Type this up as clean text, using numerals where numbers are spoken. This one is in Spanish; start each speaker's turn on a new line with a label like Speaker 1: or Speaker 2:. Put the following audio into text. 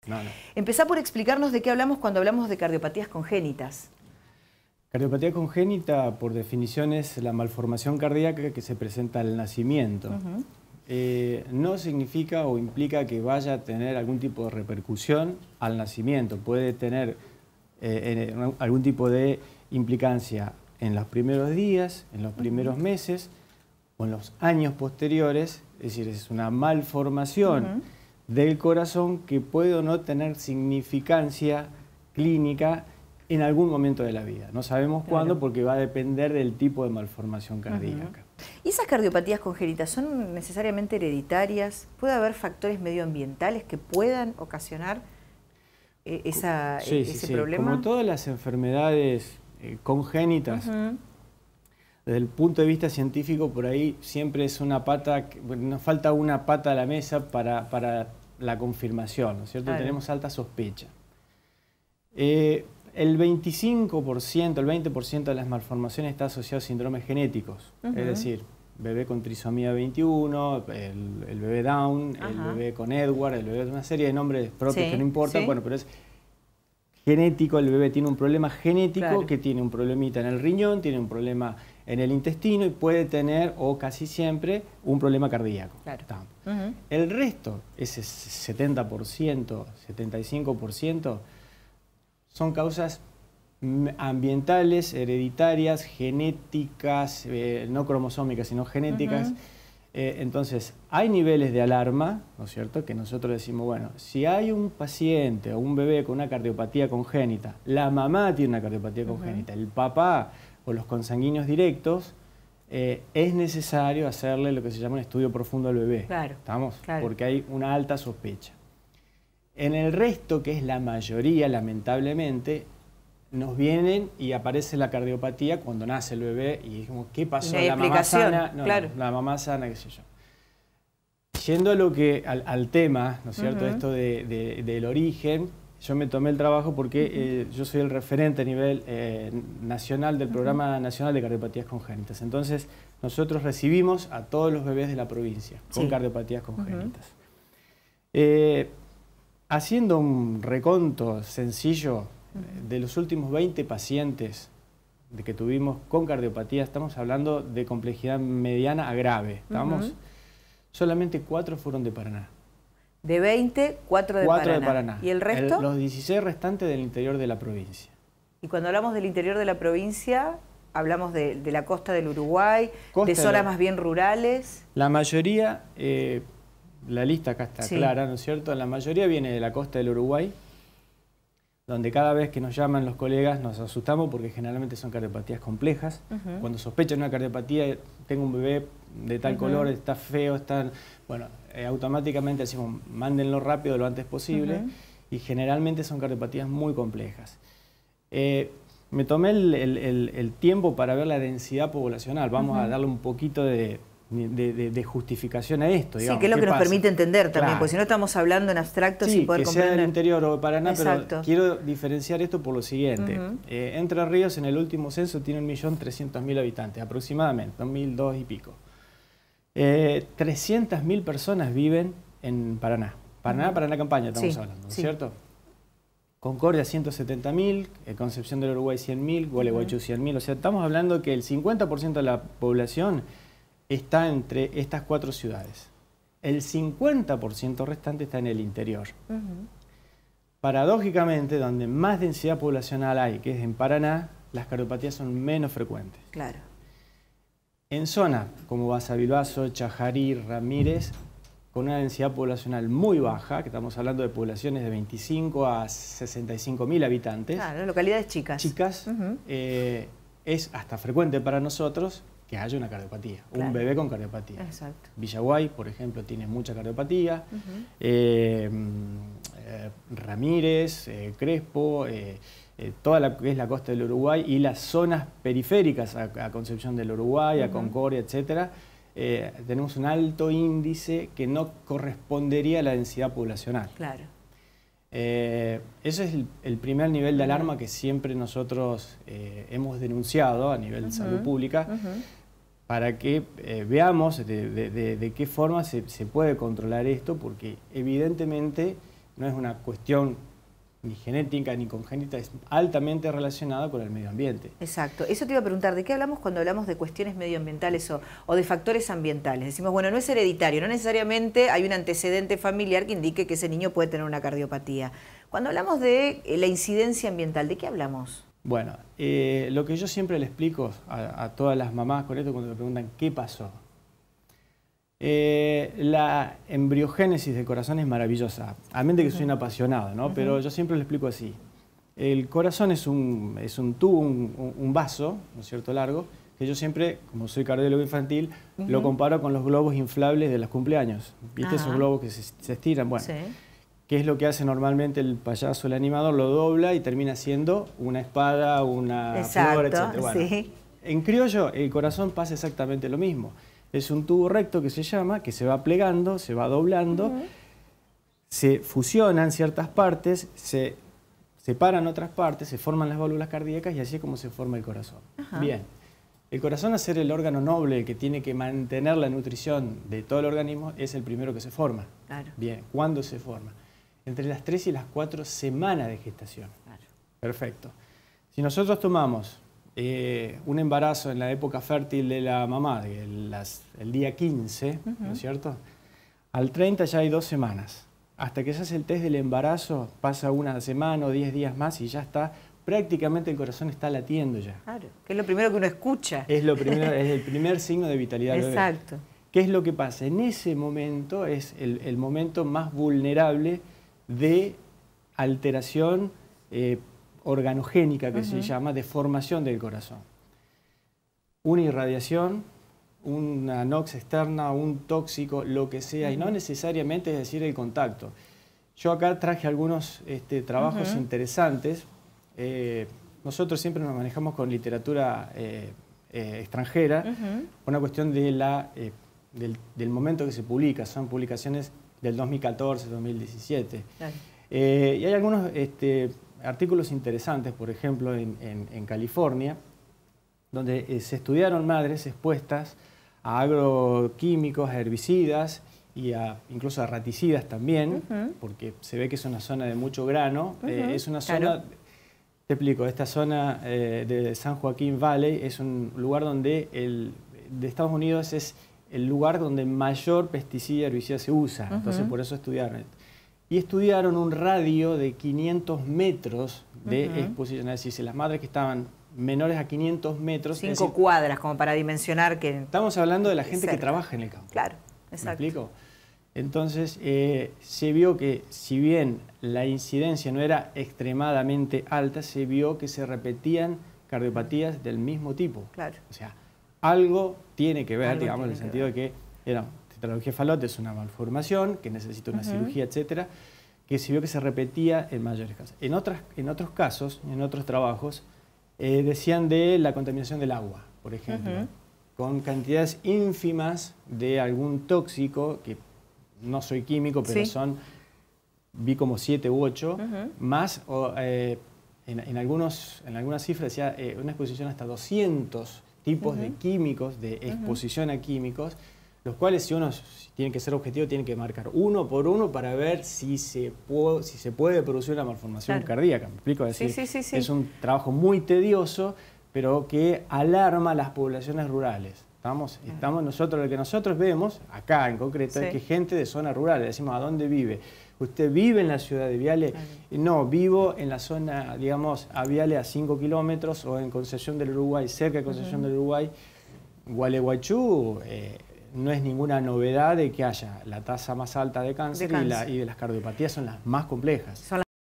Speaker 1: No, no.
Speaker 2: Empezá por explicarnos de qué hablamos cuando hablamos de cardiopatías congénitas.
Speaker 1: Cardiopatía congénita, por definición, es la malformación cardíaca que se presenta al nacimiento. No significa o implica que vaya a tener algún tipo de repercusión al nacimiento. Puede tener algún tipo de implicancia en los primeros días, en los primeros meses o en los años posteriores. Es decir, es una malformación del corazón que puede o no tener significancia clínica en algún momento de la vida. No sabemos cuándo, porque va a depender del tipo de malformación cardíaca.
Speaker 2: ¿Y esas cardiopatías congénitas son necesariamente hereditarias? ¿Puede haber factores medioambientales que puedan ocasionar ese problema?
Speaker 1: Como todas las enfermedades congénitas, desde el punto de vista científico, por ahí siempre es una pata, nos falta una pata a la mesa para la confirmación, ¿no es cierto? Claro. Tenemos alta sospecha. El 25%, el 20% de las malformaciones está asociado a síndromes genéticos, es decir, bebé con trisomía 21, el bebé Down, el bebé con Edward, el bebé de una serie de nombres propios que no importan, bueno, pero es genético, el bebé tiene un problema genético que tiene un problemita en el riñón, tiene un problema en el intestino y puede tener, o casi siempre, un problema cardíaco. Claro. El resto, ese 70%, 75%, son causas ambientales, hereditarias, genéticas, no cromosómicas, sino genéticas. Entonces, hay niveles de alarma, ¿no es cierto?, que nosotros decimos, bueno, si hay un paciente o un bebé con una cardiopatía congénita, la mamá tiene una cardiopatía congénita, el papá o los consanguíneos directos, es necesario hacerle lo que se llama un estudio profundo al bebé. Claro. ¿Estamos? Claro. Porque hay una alta sospecha. En el resto, que es la mayoría, lamentablemente, nos vienen y aparece la cardiopatía cuando nace el bebé y decimos, ¿qué pasó?
Speaker 2: ¿No hay explicación?
Speaker 1: Mamá sana? No, no, la mamá sana, qué sé yo. Yendo al tema, ¿no es cierto?, esto del origen, yo me tomé el trabajo porque yo soy el referente a nivel nacional del Programa Nacional de Cardiopatías Congénitas. Entonces, nosotros recibimos a todos los bebés de la provincia con cardiopatías congénitas. Haciendo un reconto sencillo, de los últimos 20 pacientes que tuvimos con cardiopatía, estamos hablando de complejidad mediana a grave. ¿Estamos? Solamente 4 fueron de Paraná.
Speaker 2: De 20, 4 de Paraná. ¿Y el resto?
Speaker 1: Los 16 restantes del interior de la provincia.
Speaker 2: Y cuando hablamos del interior de la provincia, hablamos de la costa del Uruguay, de zonas más bien rurales.
Speaker 1: La mayoría, la lista acá está clara, ¿no es cierto? La mayoría viene de la costa del Uruguay, donde cada vez que nos llaman los colegas nos asustamos porque generalmente son cardiopatías complejas. Cuando sospechan una cardiopatía, tengo un bebé de tal color, está feo, está... Bueno, automáticamente decimos, mándenlo rápido lo antes posible, y generalmente son cardiopatías muy complejas. Me tomé el tiempo para ver la densidad poblacional. Vamos a darle un poquito de justificación a esto, digamos.
Speaker 2: Sí, que es lo que nos permite entender también, porque si no estamos hablando en abstracto sin poder comprender.
Speaker 1: Que sea del interior o de Paraná, pero quiero diferenciar esto por lo siguiente. Entre Ríos en el último censo tiene 1.300.000 habitantes, aproximadamente, 1.200.000 y pico. 300.000 personas viven en Paraná. Paraná Campaña estamos hablando, ¿no es cierto? Concordia 170.000, Concepción del Uruguay 100.000, Gualeguaychú 100.000. O sea, estamos hablando que el 50% de la población está entre estas 4 ciudades. El 50% restante está en el interior. Paradójicamente, donde más densidad poblacional hay, que es en Paraná, las cardiopatías son menos frecuentes.
Speaker 2: Claro.
Speaker 1: En zonas como Basavilbaso, Chajarí, Ramírez, con una densidad poblacional muy baja, que estamos hablando de poblaciones de 25 a 65.000 habitantes.
Speaker 2: Claro, localidades chicas.
Speaker 1: Es hasta frecuente para nosotros que haya una cardiopatía, un bebé con cardiopatía.
Speaker 2: Exacto.
Speaker 1: Villaguay, por ejemplo, tiene mucha cardiopatía. Ramírez, Crespo, toda la que es la costa del Uruguay y las zonas periféricas a Concepción del Uruguay, a Concordia, etcétera, tenemos un alto índice que no correspondería a la densidad poblacional.
Speaker 2: Claro.
Speaker 1: Eso es el primer nivel de alarma que siempre nosotros hemos denunciado a nivel de salud pública, para que veamos de qué forma se puede controlar esto, porque evidentemente no es una cuestión ni genética ni congénita, es altamente relacionada con el medio ambiente.
Speaker 2: Exacto. Eso te iba a preguntar, ¿de qué hablamos cuando hablamos de cuestiones medioambientales o de factores ambientales? Decimos, bueno, no es hereditario, no necesariamente hay un antecedente familiar que indique que ese niño puede tener una cardiopatía. Cuando hablamos de la incidencia ambiental, ¿de qué hablamos?
Speaker 1: Bueno, lo que yo siempre le explico a todas las mamás con esto cuando me preguntan ¿qué pasó? La embriogénesis del corazón es maravillosa, a mente que soy un apasionado, ¿no? Pero yo siempre lo explico así. El corazón es un tubo, un vaso, ¿no es cierto?, largo, que yo siempre, como soy cardiólogo infantil, lo comparo con los globos inflables de los cumpleaños. ¿Viste esos globos que se estiran? Bueno, ¿qué es lo que hace normalmente el payaso, el animador? Lo dobla y termina siendo una espada, una flor, etc. Bueno, en criollo, el corazón pasa exactamente lo mismo. Es un tubo recto que se llama, que se va plegando, se va doblando, se fusionan ciertas partes, se separan otras partes, se forman las válvulas cardíacas y así es como se forma el corazón. Bien, el corazón, al ser el órgano noble que tiene que mantener la nutrición de todo el organismo, es el primero que se forma.
Speaker 2: Claro.
Speaker 1: Bien, ¿cuándo se forma? Entre las 3 y las 4 semanas de gestación.
Speaker 2: Claro.
Speaker 1: Perfecto. Si nosotros tomamos un embarazo en la época fértil de la mamá, el día 15, ¿no es cierto? Al 30 ya hay 2 semanas. Hasta que se hace el test del embarazo, pasa una semana o 10 días más y ya está, prácticamente el corazón está latiendo ya.
Speaker 2: Claro, que es lo primero que uno escucha.
Speaker 1: Es el primer signo de vitalidad del bebé.
Speaker 2: Exacto.
Speaker 1: ¿Qué es lo que pasa? En ese momento es el momento más vulnerable de alteración organogénica, que se llama, de formación del corazón. Una irradiación, una nox externa, un tóxico, lo que sea, y no necesariamente es decir el contacto. Yo acá traje algunos trabajos interesantes. Nosotros siempre nos manejamos con literatura extranjera, por una cuestión de del momento que se publica, son publicaciones del 2014, 2017. Claro. Y hay algunos artículos interesantes, por ejemplo, en California, donde se estudiaron madres expuestas a agroquímicos, a herbicidas y incluso a raticidas también, porque se ve que es una zona de mucho grano. Es una zona, te explico, esta zona de San Joaquín Valley es un lugar donde de Estados Unidos es el lugar donde mayor pesticida y herbicida se usa, entonces por eso estudiaron. Y estudiaron un radio de 500 metros de exposición. Es decir, si las madres que estaban menores a 500 metros...
Speaker 2: 5 cuadras, como para dimensionar que...
Speaker 1: Estamos hablando de la gente que trabaja en el campo.
Speaker 2: Claro, exacto.
Speaker 1: ¿Me explico? Entonces, se vio que si bien la incidencia no era extremadamente alta, se vio que se repetían cardiopatías del mismo tipo.
Speaker 2: Claro.
Speaker 1: O sea, algo tiene que ver, digamos, en el sentido de que tetralogía falote es una malformación que necesita una cirugía, etcétera, que se vio que se repetía en mayores casos. En otros casos, en otros trabajos, decían de la contaminación del agua, por ejemplo, con cantidades ínfimas de algún tóxico, que no soy químico, pero vi como 7 u 8, más, en algunas cifras decía una exposición hasta 200 tipos de químicos, de exposición a químicos, los cuales si uno tiene que ser objetivo, tiene que marcar uno por uno para ver si se puede producir una malformación cardíaca. ¿Me explico? Es decir, es un trabajo muy tedioso, pero que alarma a las poblaciones rurales. Estamos nosotros, lo que nosotros vemos, acá en concreto, es que gente de zonas rurales, decimos, ¿a dónde vive? ¿Usted vive en la ciudad de Viale? No, vivo en la zona, digamos, a Viale a 5 kilómetros o en Concepción del Uruguay, cerca de Concepción del Uruguay. Gualeguaychú no es ninguna novedad de que haya la tasa más alta de cáncer y de las cardiopatías son las más complejas.